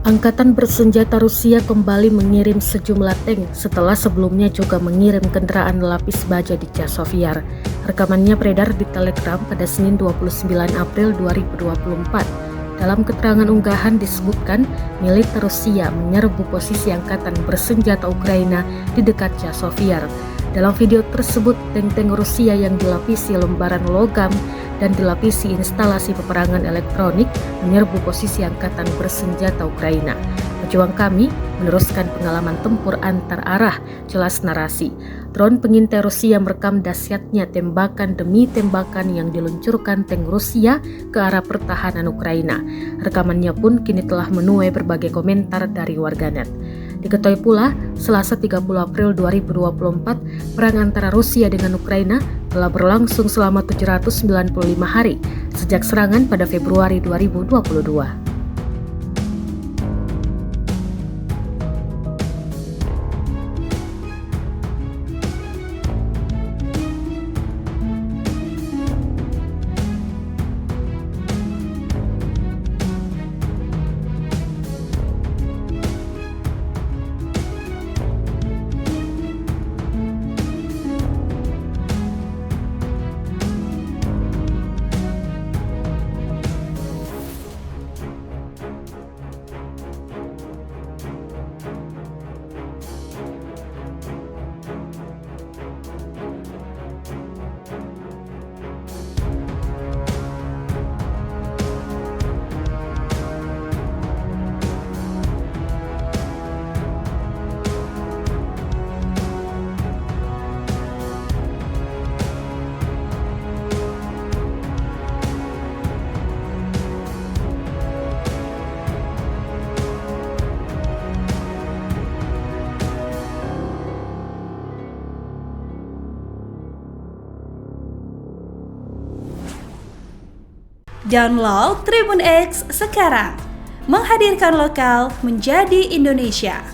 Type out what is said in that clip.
Angkatan bersenjata Rusia kembali mengirim sejumlah tank setelah sebelumnya juga mengirim kendaraan lapis baja di Chasiv Yar. Rekamannya beredar di Telegram pada Senin 29 April 2024. Dalam keterangan unggahan disebutkan militer Rusia menyerbu posisi angkatan bersenjata Ukraina di dekat Chasiv Yar. Dalam video tersebut, tank-tank Rusia yang dilapisi lembaran logam dan dilapisi instalasi peperangan elektronik menyerbu posisi angkatan bersenjata Ukraina. Pejuang kami meneruskan pengalaman tempur antar arah, jelas narasi. Drone pengintai Rusia merekam dahsyatnya tembakan demi tembakan yang diluncurkan tank Rusia ke arah pertahanan Ukraina. Rekamannya pun kini telah menuai berbagai komentar dari warganet. Diketahui pula, Selasa 30 April 2024, perang antara Rusia dengan Ukraina telah berlangsung selama 795 hari sejak serangan pada Februari 2022. Download Tribun X sekarang, menghadirkan lokal menjadi Indonesia.